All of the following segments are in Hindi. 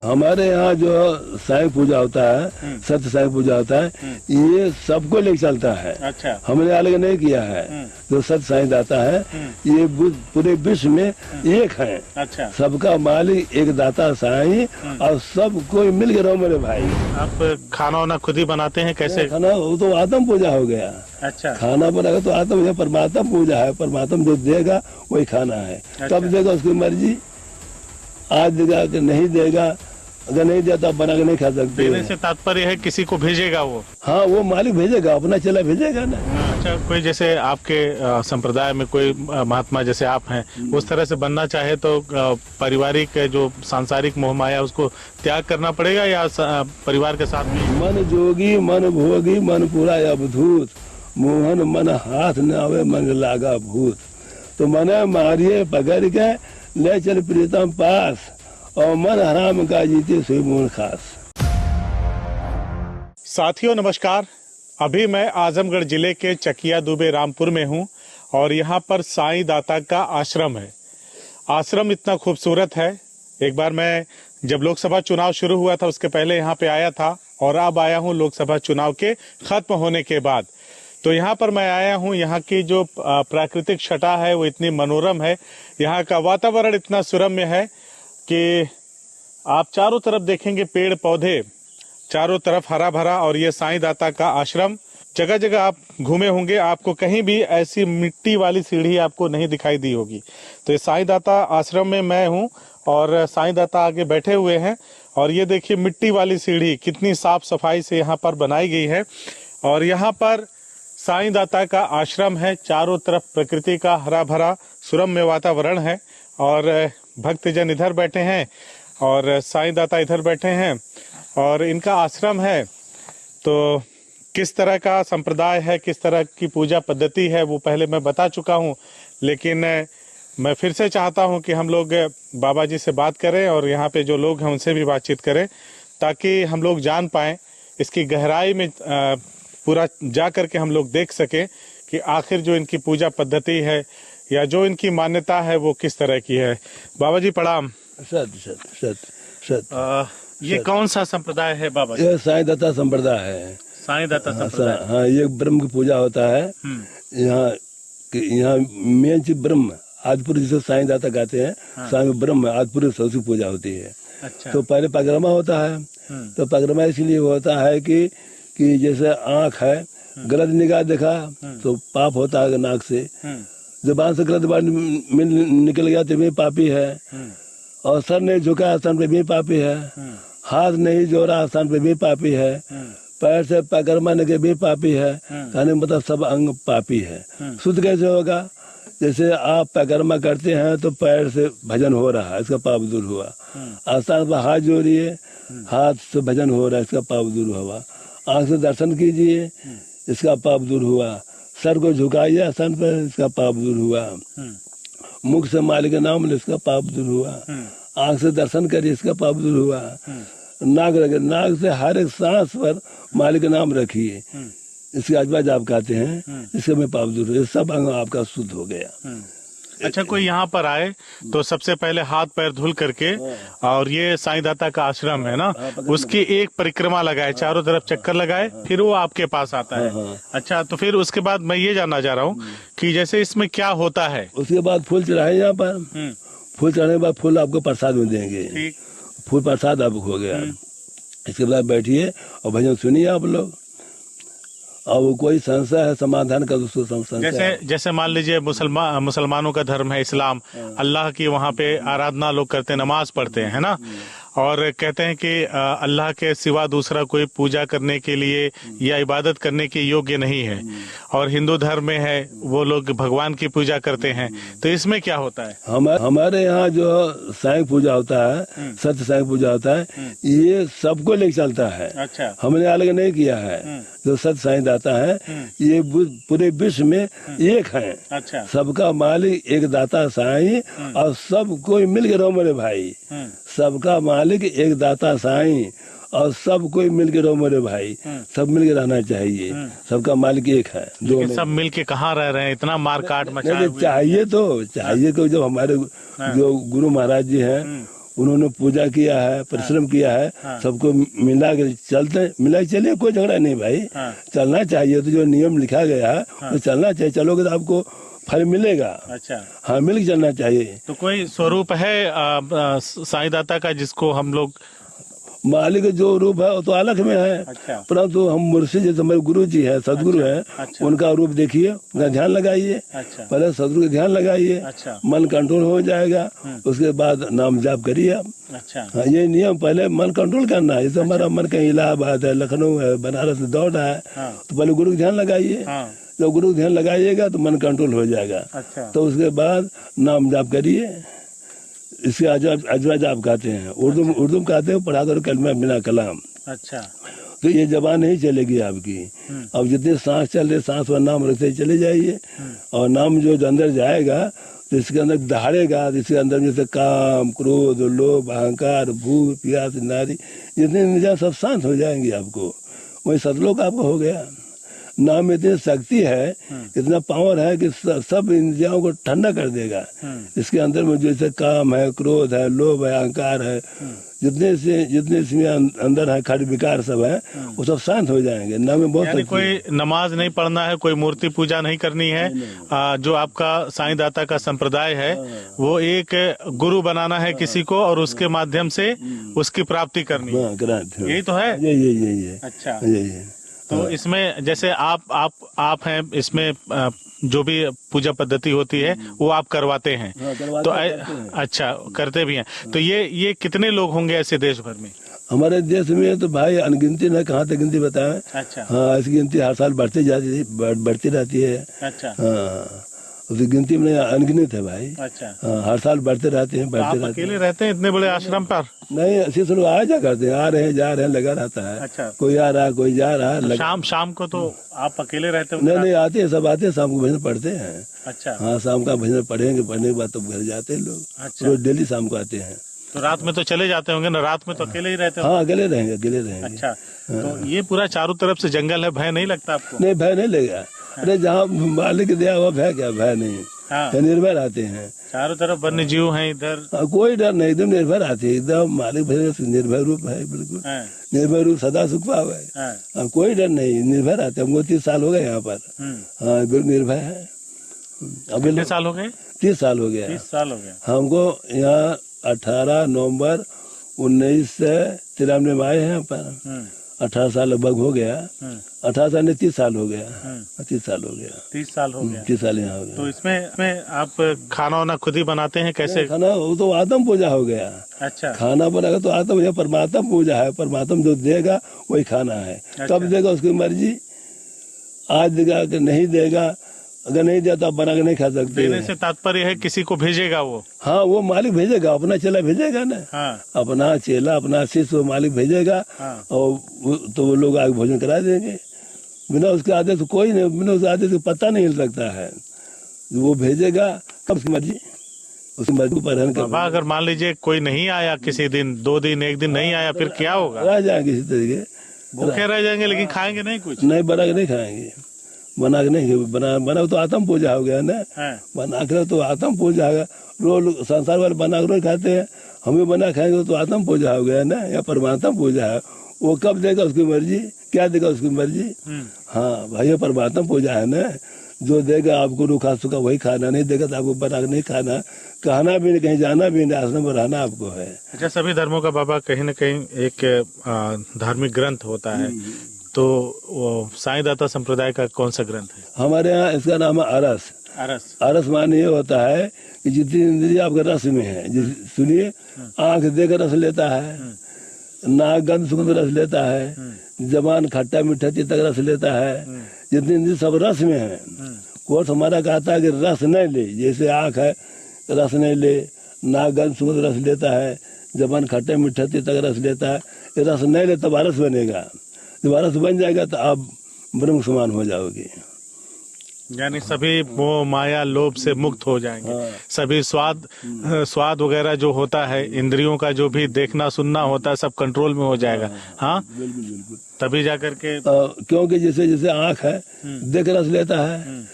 हमारे यहाँ जो साईं पूजा होता है, सत्य साईं पूजा होता है, ये सबको लेके चलता है। अच्छा। हमने अलग नहीं किया है। जो सत्य साईं दाता है, ये पूरे विश्व में एक है। अच्छा। सबका मालिक एक दाता साईं और सब कोई मिल के रहो मेरे भाई। आप खाना वाना खुद ही बनाते हैं कैसे? खाना वो तो आत्म पूजा हो गया। अच्छा। खाना बनाएगा तो आत्म परमात्मा पूजा है। परमात्मा जो देगा वही खाना है। कब देगा उसकी मर्जी। आज देगा कि नहीं देगा, अगर नहीं दिया तो आप बना के नहीं खा सकते। देने से तात्पर्य है किसी को भेजेगा वो? हाँ, वो मालिक भेजेगा, अपना चला भेजेगा ना। अच्छा, कोई जैसे आपके संप्रदाय में कोई महात्मा जैसे आप हैं, उस तरह से बनना चाहे तो पारिवारिक जो सांसारिक मोह माया उसको त्याग करना पड़ेगा या परिवार के साथ में? मन जोगी मन भोगी मन पूरा अवधूत, मोहन मन हाथ न आवे मन लागा भूत। तो मन मारिए पकड़ के ले चल प्रीतम पास, और मन हराम का जीते सोई मोहन खास। साथियों नमस्कार। अभी मैं आजमगढ़ जिले के चकिया दुबे रामपुर में हूं और यहां पर साईं दाता का आश्रम है। आश्रम इतना खूबसूरत है। एक बार मैं जब लोकसभा चुनाव शुरू हुआ था उसके पहले यहां पे आया था और अब आया हूं लोकसभा चुनाव के खत्म होने के बाद। तो यहाँ पर मैं आया हूँ, यहाँ की जो प्राकृतिक छटा है वो इतनी मनोरम है, यहाँ का वातावरण इतना सुरम्य है कि आप चारों तरफ देखेंगे पेड़ पौधे, चारों तरफ हरा भरा, और ये साईं दाता का आश्रम। जगह जगह आप घूमे होंगे, आपको कहीं भी ऐसी मिट्टी वाली सीढ़ी आपको नहीं दिखाई दी होगी। तो ये साईं दाता आश्रम में मैं हूँ और साईं दाता आगे बैठे हुए हैं, और ये देखिए मिट्टी वाली सीढ़ी कितनी साफ सफाई से यहाँ पर बनाई गई है। और यहाँ पर साईं दाता का आश्रम है, चारों तरफ प्रकृति का हरा भरा सुरम्य वातावरण है, और भक्तजन इधर बैठे हैं और साईं दाता इधर बैठे हैं, और इनका आश्रम है। तो किस तरह का संप्रदाय है, किस तरह की पूजा पद्धति है, वो पहले मैं बता चुका हूँ, लेकिन मैं फिर से चाहता हूँ कि हम लोग बाबा जी से बात करें और यहाँ पे जो लोग हैं उनसे भी बातचीत करें, ताकि हम लोग जान पाएँ इसकी गहराई में, पूरा जा करके हम लोग देख सकें कि आखिर जो इनकी पूजा पद्धति है या जो इनकी मान्यता है वो किस तरह की है। बाबा जी प्रणाम। ये कौन सा संप्रदाय है बाबा जी? ये साईं दाता संप्रदाय है। साईं दाता संप्रदाय। हाँ, ये ब्रह्म की पूजा होता है। यहाँ मेन चीज ब्रह्म, आदिपुर जिसे साईं दाता कहते हैं। हाँ। साईं ब्रह्म आदिपुर सबसे पूजा होती है। अच्छा। तो पहले परिक्रमा होता है। तो परिक्रमा इसलिए होता है कि जैसे आँख है, गलत निगाह देखा तो पाप होता है नाक से, जुबान से गलत बात निकल गया तो भी पापी है, और सर नहीं झुका स्थान पे भी पापी है, हाथ नहीं जोड़ा स्थान पे भी पापी है, पैर से परिक्रमा के भी पापी है। कहने मतलब सब अंग पापी है। शुद्ध कैसे होगा? जैसे आप परिक्रमा करते हैं तो पैर से भजन हो रहा है, इसका पाप दूर हुआ। स्थान पर हाथ जोड़िए, हाथ से भजन हो रहा है, इसका पाप दूर हुआ। आंख से दर्शन कीजिए, इसका पाप दूर हुआ। सर को झुकाइए स्थान पर, इसका पाप दूर हुआ। मुख से मालिक का नाम ले, इसका पाप दूर हुआ। आंख से दर्शन करिए, इसका पाप दूर हुआ। नाक रखे, नाक से हर एक सांस पर मालिक का नाम रखिए, इसके आजबाज आप कहते हैं, इसके में पाप दूर हुआ। सब अंग आपका शुद्ध हो गया। अच्छा, कोई यहाँ पर आए तो सबसे पहले हाथ पैर धुल करके, और ये साईं दाता का आश्रम है ना, उसकी एक परिक्रमा लगाए, चारों तरफ चक्कर लगाए, फिर वो आपके पास आता है। अच्छा, तो फिर उसके बाद मैं ये जानना चाह रहा हूँ कि जैसे इसमें क्या होता है? उसके बाद फूल चढ़ाए यहाँ पर। फूल चढ़ाने के बाद फूल आपको प्रसाद में देंगे। फूल प्रसाद आपको हो गया। इसके बाद बैठिए और भजन सुनिए आप लोग, और वो कोई संशय है समाधान का उसको संशय। जैसे मान लीजिए मुसलमानों का धर्म है इस्लाम, अल्लाह की वहाँ पे आराधना लोग करते हैं, नमाज पढ़ते हैं, है ना, और कहते हैं कि अल्लाह के सिवा दूसरा कोई पूजा करने के लिए या इबादत करने के योग्य नहीं है। और हिंदू धर्म में है वो लोग भगवान की पूजा करते हैं। तो इसमें क्या होता है? हमारे यहाँ जो साईं पूजा होता है, सत्य साईं पूजा होता है, ये सबको लेके चलता है। अच्छा। हमने अलग नहीं किया है। जो सत्य साईं दाता है, ये पूरे विश्व में एक है। अच्छा। सबका मालिक एक दाता साईं, और सब कोई मिल के रहो मेरे भाई। सबका मालिक एक दाता साईं, और सब कोई मिल के रहो मेरे भाई। सब मिल के रहना चाहिए। सबका मालिक एक है। लेकिन सब मिल के कहाँ रह रहे हैं? इतना मारकाट मचा चाहिए तो चाहिए। तो जब हमारे जो गुरु महाराज जी हैं, उन्होंने पूजा किया है, परिश्रम किया है, सबको मिला के चलिए, कोई झगड़ा नहीं भाई, चलना चाहिए। तो जो नियम लिखा गया है तो चलना चाहिए, चलोगे तो आपको फल मिलेगा। अच्छा, हाँ, मिल के चलना चाहिए। तो कोई स्वरूप है साईं दाता का जिसको हम लोग, मालिक जो रूप है वो तो अलग में है। अच्छा, परंतु हम मुर्शिद जैसे हमारे गुरु जी है, सदगुरु है, उनका रूप देखिए, उनका ध्यान लगाइए। अच्छा, पहले सदगुरु का ध्यान लगाइए, अच्छा, मन कंट्रोल हो जाएगा, उसके बाद नाम जाप करिए आप। अच्छा, हाँ, ये नियम, पहले मन कंट्रोल करना है। जैसे हमारा मन कहीं इलाहाबाद है, लखनऊ है, बनारस में दौड़ रहा है, तो पहले गुरु का ध्यान लगाइए। जब गुरु का ध्यान लगाइएगा तो मन कंट्रोल हो जाएगा। अच्छा, तो उसके बाद नाम जाप करिए। इसके अजवा जाप कहते हैं, उर्दू में कहते हैं, पढ़ा दो कलमा बिना कलाम। अच्छा, तो ये जबान नहीं चलेगी आपकी। अब जितने सांस चल रहे, सांस पर नाम रखते चले जाइए, और नाम जो अंदर जाएगा तो इसके अंदर दहाड़ेगा, इसके अंदर जैसे काम, क्रोध, लोभ, अहंकार, भूत, प्यास, नारी, जितने निजात सब शांत हो जाएंगे आपको। वही सतलोक आपको हो गया। नाम में इतनी शक्ति है, इतना पावर है कि सब इंद्रियों को ठंडा कर देगा। इसके अंदर में जैसे काम है, क्रोध है, लोभ है, अहंकार है, जितने इसमें अंदर है खड़ विकार सब है, वो सब शांत हो जाएंगे। नाम में बहुत कोई नमाज नहीं पढ़ना है, कोई मूर्ति पूजा नहीं करनी है। जो आपका साईं दाता का संप्रदाय है वो एक गुरु बनाना है किसी को, और उसके माध्यम से उसकी प्राप्ति करनी है। यही तो है। ये अच्छा, यही है। तो इसमें जैसे आप हैं, इसमें जो भी पूजा पद्धति होती है वो आप करवाते हैं। तो अच्छा, करते भी हैं। तो ये कितने लोग होंगे ऐसे देश भर में? हमारे देश में तो भाई अनगिनती न, कहाँ तक गिनती बताएं। अच्छा, हाँ, इसकी गिनती हर साल बढ़ती रहती है। अच्छा, हाँ, उसकी गिनती में अनगिनत है भाई। अच्छा, हाँ, हर साल बढ़ते रहते हैं, आप अकेले रहते हैं इतने बड़े आश्रम पर? नहीं, ऐसे लोग आ जा करते हैं, आ रहे हैं, जा रहे हैं, लगा रहता है। अच्छा, कोई आ रहा है, कोई जा रहा है। तो शाम को तो आप अकेले रहते हो? नहीं, आते हैं, सब आते हैं, शाम को भजन पढ़ते हैं। अच्छा, हाँ, शाम का भजन पढ़ेंगे, पढ़ने के बाद तो घर जाते हैं लोग। अच्छा, रोज डेली शाम को आते हैं। तो रात में तो चले जाते होंगे ना? रात में तो अकेले ही रहते हो? हाँ, अकेले रहेंगे, अकेले रहेंगे। अच्छा, तो ये पूरा चारों तरफ से जंगल है, भय नहीं लगता आपको? नहीं, भय नहीं लगेगा। अरे जहाँ मालिक दिया हुआ भय क्या, भय नहीं। हाँ, निर्भय रहते हैं। चारों तरफ वन्य जीव हैं इधर। कोई डर नहीं, एकदम निर्भय रहते हैं, एकदम मालिक भय निर्भय रूप है, बिल्कुल निर्भय रूप, सदा सुख पाव है। कोई डर नहीं, निर्भय रहते हैं। हमको 30 साल हो गए यहाँ पर। हाँ, बिल्कुल निर्भय है। अभी कितने साल हो गए? 30 साल हो गया। 30 साल हो गया। हमको यहाँ 18 नवंबर 1993 में आए हैं यहाँ पर। 18 साल लगभग हो गया। 18 साल नहीं, 30 साल हो गया। 30 साल हो गया। 30 साल हो गया। 30 साल यहाँ हो गया। तो इसमें आप खाना वाना खुद ही बनाते हैं? कैसे खाना? वो तो आत्म पूजा हो गया। अच्छा, खाना बनाएगा तो आत्म, यह परमात्मा पूजा है। परमात्मा जो देगा वही खाना है। कब देगा उसकी मर्जी। आज देगा कि नहीं देगा, अगर नहीं दिया तो आप बना के नहीं खा सकते। देने से तात्पर्य है किसी को भेजेगा वो? हाँ, वो मालिक भेजेगा, अपना चेला भेजेगा ना। हाँ, अपना चेला, अपना शिष्य वो मालिक भेजेगा। हाँ, और तो वो लोग आगे भोजन करा देंगे। बिना उसके आदेश कोई नहीं, बिना उसके आदेश को पता नहीं हिल सकता है। वो भेजेगा, कब उसकी मर्जी, उसकी मर्जी पर रहन कर। अगर मान लीजिए कोई नहीं आया, किसी दिन, 2 दिन, 1 दिन नहीं आया, फिर क्या होगा? रह जाएंगे इसी तरीके, भूखे रह जाएंगे, लेकिन खाएंगे नहीं कुछ? नहीं, बना के नहीं खाएंगे। बना के नहीं, बना तो आत्म पूजा हो गया ना। बना के तो आत्म पूजा है। रोज संसार वाले बना के रोज खाते हैं, हम भी बना खाएंगे तो आत्म पूजा हो गया ना, या परमात्मा पूजा है। वो कब देगा उसकी मर्जी, क्या देगा उसकी मर्जी। हाँ भाई, ये परमात्मा पूजा है ना। जो देगा आपको रूखा सूखा वही खाना, नहीं देगा तो आपको बना के नहीं खाना। कहना भी नहीं, कहीं जाना भी नहीं, आश्रम में रहना आपको है। अच्छा, सभी धर्मों का बाबा कहीं न कहीं एक धार्मिक ग्रंथ होता है, तो वो साईं दाता संप्रदाय का कौन सा ग्रंथ है? हमारे यहाँ इसका नाम है अरस। अरस माने ये होता है कि जितनी इंद्रिय आपके रस में है, सुनिए, आंख देकर रस लेता है, नाक गंध सुगंध रस लेता है, जबान खट्टा मीठा तीता रस लेता है। जितनी इंद्रिय सब रस में है। कोर्स हमारा कहता है कि रस नहीं ले, जैसे आंख है रस नहीं ले, नाक गंध सुगंध रस लेता है, जबान खट्टा मीठा तीता रस लेता है। ये रस नहीं ले तब रस बनेगा। जब रस बन जाएगा तो आप ब्रह्म समान हो जाओगे। यानी सभी मोह माया लोभ से मुक्त हो जाएंगे। हाँ। सभी स्वाद वगैरह जो होता है, इंद्रियों का जो भी देखना सुनना होता है, सब कंट्रोल में हो जाएगा। हाँ, बिल्कुल बिल्कुल। तभी जाकर के क्योंकि जैसे जैसे आँख है देख रस लेता है,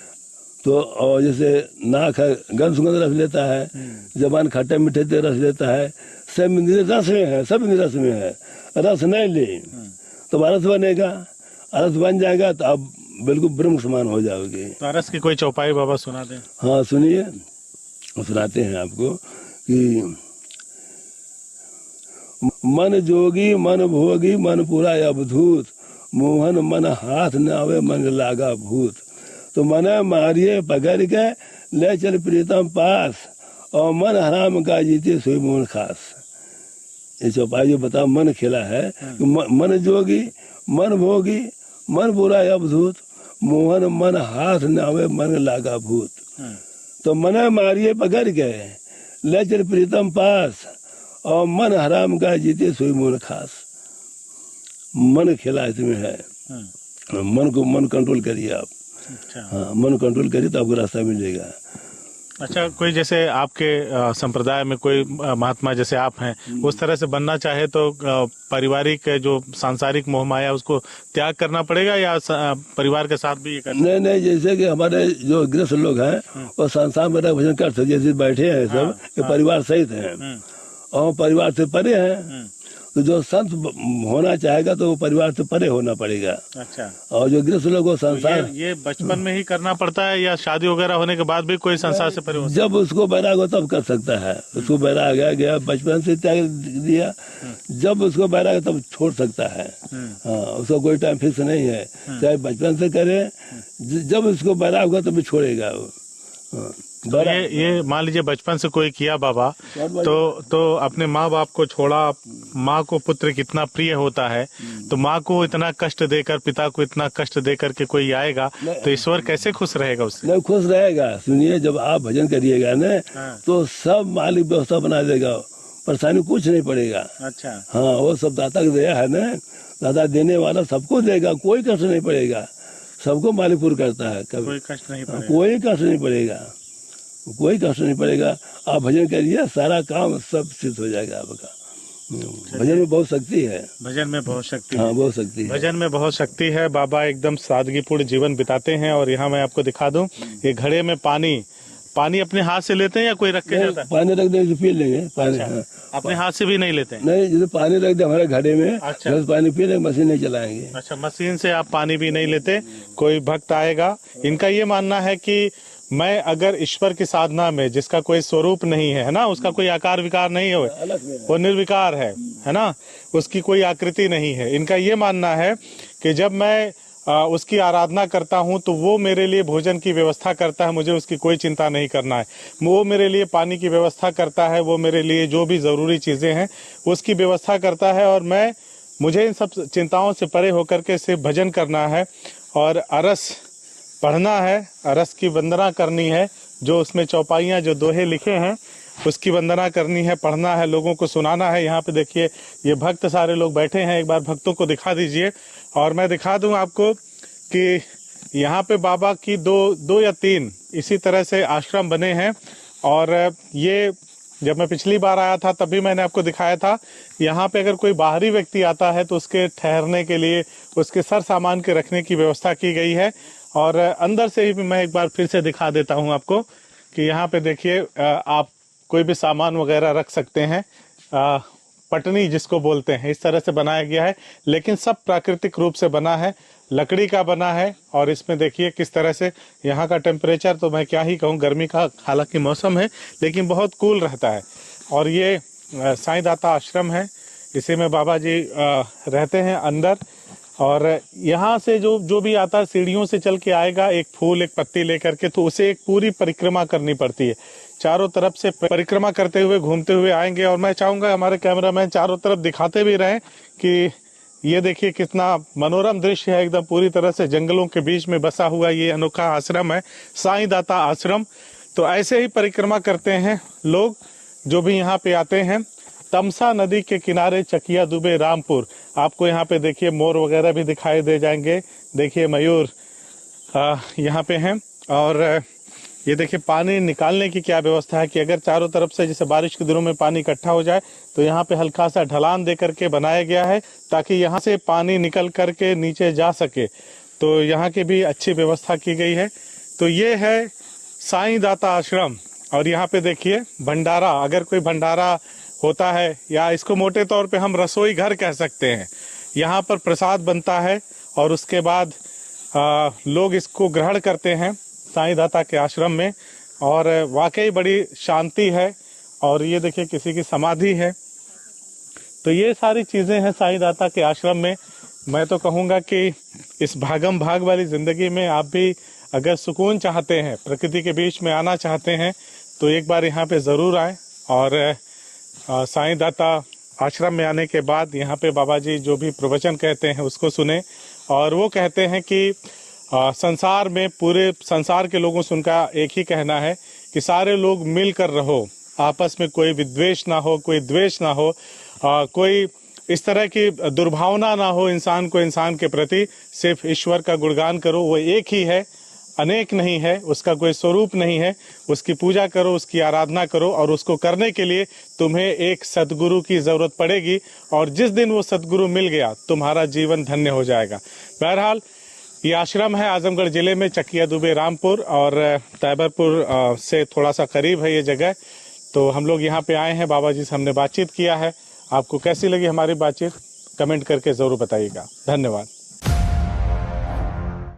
तो और जैसे नाक है गंध सुगंध रस लेता है, जबान खट्टे मीठे रस लेता है, सब रस में है, सब रस में है। रस नहीं ले तो रस बनेगा, रस बन जाएगा तो आप बिल्कुल ब्रह्म समान हो जाओगे। तो अरस की कोई चौपाई बाबा सुना दें। हाँ सुनिए, सुनाते हैं आपको कि मन जोगी मन भोगी मन पूरा अवधूत, मोहन मन हाथ न आवे मन लागा भूत। तो मन मारिए पकड़ के ले चल प्रीतम पास, और मन हराम का जीते सोई मोहन खास। ये चौपाई जो बताओ मन खेला है, मन जोगी मन भोगी मन पूरा अवधूत, मोहन मन हाथ न आवे मन लागा भूत। तो मन मारिए पकड़ के ले चल प्रीतम पास, और मन हराम का जीते सोई मोहन खास। मन खेला इसमें है, मन कंट्रोल करिए आप। अच्छा। हाँ, मन कंट्रोल करिए तो आपको रास्ता मिलेगा। अच्छा, कोई जैसे आपके संप्रदाय में कोई महात्मा जैसे आप हैं, उस तरह से बनना चाहे तो पारिवारिक जो सांसारिक मोह माया उसको त्याग करना पड़ेगा, या परिवार के साथ भी ये करना? नहीं, जैसे कि हमारे जो गृहस्थ लोग हैं वो संसार में भजन कर सकते, जैसे बैठे हैं सब, ये परिवार सहित हैं और परिवार से परे हैं। तो जो संत होना चाहेगा तो वो परिवार से परे होना पड़ेगा। अच्छा। और जो गृहस्थ लोग को संसार, ये बचपन में ही करना पड़ता है या शादी वगैरह होने के बाद भी कोई संसार से परे हो? जब उसको बैराग हो तब कर सकता है। उसको बैराग आ गया, बचपन से त्याग दिया, जब उसको बैराग तब छोड़ सकता है। हाँ, उसका कोई टाइम फिक्स नहीं है, चाहे बचपन से करे, जब उसको बैराग होगा तभी छोड़ेगा वो। तो ये मान लीजिए बचपन से कोई किया बाबा, तो अपने माँ बाप को छोड़ा, माँ को पुत्र कितना प्रिय होता है, तो माँ को इतना कष्ट देकर, पिता को इतना कष्ट देकर के कोई आएगा तो ईश्वर कैसे खुश रहेगा उससे? नहीं खुश रहेगा। सुनिए, जब आप भजन करिएगा ना तो सब मालिक व्यवस्था बना देगा, परेशानी कुछ नहीं पड़ेगा। अच्छा। हाँ, वो सब दाता की दया है ना, दाता देने वाला सबको देगा, कोई कष्ट नहीं पड़ेगा, सबको मालिक पूर्ण करता है। कभी कोई कष्ट नहीं पड़ेगा, कोई कष्ट नहीं पड़ेगा, कोई कष्ट नहीं पड़ेगा। आप भजन करिए, सारा काम सब सिद्ध हो जाएगा आपका। भजन में बहुत शक्ति है, भजन में बहुत शक्ति हाँ है। बहुत शक्ति है, भजन में बहुत शक्ति है। बाबा एकदम सादगीपूर्ण जीवन बिताते हैं। और यहाँ मैं आपको दिखा दूं, ये घड़े में पानी अपने हाथ से लेते हैं या कोई रख के जाता है? पानी रख दे पी लेंगे पानी। अच्छा, हाँ। अपने हाथ से भी नहीं लेते हैं? नहीं, जैसे पानी रख दे हमारे घड़े में, अच्छा। बस पानी पी लेंगे, मशीन नहीं चलाएंगे। अच्छा, मशीन से आप पानी भी नहीं लेते। कोई भक्त आएगा, इनका ये मानना है कि मैं अगर ईश्वर की साधना में, जिसका कोई स्वरूप नहीं है ना, उसका कोई आकार विकार नहीं हो, वो निर्विकार है ना, उसकी कोई आकृति नहीं है, इनका ये मानना है कि जब मैं उसकी आराधना करता हूं तो वो मेरे लिए भोजन की व्यवस्था करता है, मुझे उसकी कोई चिंता नहीं करना है। वो मेरे लिए पानी की व्यवस्था करता है, वो मेरे लिए जो भी जरूरी चीजें हैं उसकी व्यवस्था करता है, और मुझे इन सब चिंताओं से परे होकर के सिर्फ भजन करना है और अरस पढ़ना है, अरस की वंदना करनी है, जो उसमें चौपाइयाँ जो दोहे लिखे हैं उसकी वंदना करनी है, पढ़ना है, लोगों को सुनाना है। यहाँ पे देखिए ये भक्त सारे लोग बैठे हैं, एक बार भक्तों को दिखा दीजिए। और मैं दिखा दूं आपको कि यहाँ पे बाबा की दो या तीन इसी तरह से आश्रम बने हैं। और ये जब मैं पिछली बार आया था तभी मैंने आपको दिखाया था। यहाँ पे अगर कोई बाहरी व्यक्ति आता है तो उसके ठहरने के लिए, उसके सर सामान के रखने की व्यवस्था की गई है। और अंदर से ही मैं एक बार फिर से दिखा देता हूँ आपको कि यहाँ पे देखिए आप कोई भी सामान वगैरह रख सकते हैं। पटनी जिसको बोलते हैं, इस तरह से बनाया गया है, लेकिन सब प्राकृतिक रूप से बना है, लकड़ी का बना है। और इसमें देखिए किस तरह से यहाँ का टेम्परेचर तो मैं क्या ही कहूँ, गर्मी का हालांकि मौसम है लेकिन बहुत कूल रहता है। और ये साईं दाता आश्रम है, इसी में बाबा जी रहते हैं अंदर। और यहाँ से जो भी आता है सीढ़ियों से चल के आएगा, एक फूल एक पत्ती लेकर के, तो उसे एक पूरी परिक्रमा करनी पड़ती है। चारों तरफ से परिक्रमा करते हुए घूमते हुए आएंगे। और मैं चाहूंगा हमारे कैमरामैन चारों तरफ दिखाते भी रहें कि ये देखिए कितना मनोरम दृश्य है, एकदम पूरी तरह से जंगलों के बीच में बसा हुआ ये अनोखा आश्रम है, साईं दाता आश्रम। तो ऐसे ही परिक्रमा करते हैं लोग जो भी यहाँ पे आते हैं। तमसा नदी के किनारे चकिया दुबे रामपुर, आपको यहाँ पे देखिए मोर वगैरह भी दिखाई दे जाएंगे, देखिए मयूर यहाँ पे हैं। और ये देखिए पानी निकालने की क्या व्यवस्था है कि अगर चारों तरफ से जैसे बारिश के दिनों में पानी इकट्ठा हो जाए तो यहाँ पे हल्का सा ढलान दे करके बनाया गया है ताकि यहाँ से पानी निकल करके नीचे जा सके। तो यहाँ की भी अच्छी व्यवस्था की गई है। तो ये है साईं दाता आश्रम। और यहाँ पे देखिए भंडारा, अगर कोई भंडारा होता है, या इसको मोटे तौर पे हम रसोई घर कह सकते हैं। यहाँ पर प्रसाद बनता है और उसके बाद लोग इसको ग्रहण करते हैं साईं दाता के आश्रम में, और वाकई बड़ी शांति है। और ये देखिए किसी की समाधि है। तो ये सारी चीज़ें हैं साईं दाता के आश्रम में। मैं तो कहूँगा कि इस भागम भाग वाली ज़िंदगी में आप भी अगर सुकून चाहते हैं, प्रकृति के बीच में आना चाहते हैं, तो एक बार यहाँ पे ज़रूर आएँ। और साईं दाता आश्रम में आने के बाद यहाँ पे बाबा जी जो भी प्रवचन कहते हैं उसको सुने। और वो कहते हैं कि संसार में, पूरे संसार के लोगों से उनका एक ही कहना है कि सारे लोग मिलकर रहो, आपस में कोई विद्वेष ना हो, कोई द्वेष ना हो, कोई इस तरह की दुर्भावना ना हो इंसान को इंसान के प्रति। सिर्फ ईश्वर का गुणगान करो, वो एक ही है, अनेक नहीं है, उसका कोई स्वरूप नहीं है। उसकी पूजा करो, उसकी आराधना करो, और उसको करने के लिए तुम्हें एक सद्गुरु की ज़रूरत पड़ेगी। और जिस दिन वो सद्गुरु मिल गया, तुम्हारा जीवन धन्य हो जाएगा। बहरहाल ये आश्रम है आजमगढ़ जिले में, चकिया दुबे रामपुर, और तैबरपुर से थोड़ा सा करीब है ये जगह। तो हम लोग यहाँ पे आए हैं, बाबा जी से हमने बातचीत किया है। आपको कैसी लगी हमारी बातचीत, कमेंट करके ज़रूर बताइएगा। धन्यवाद।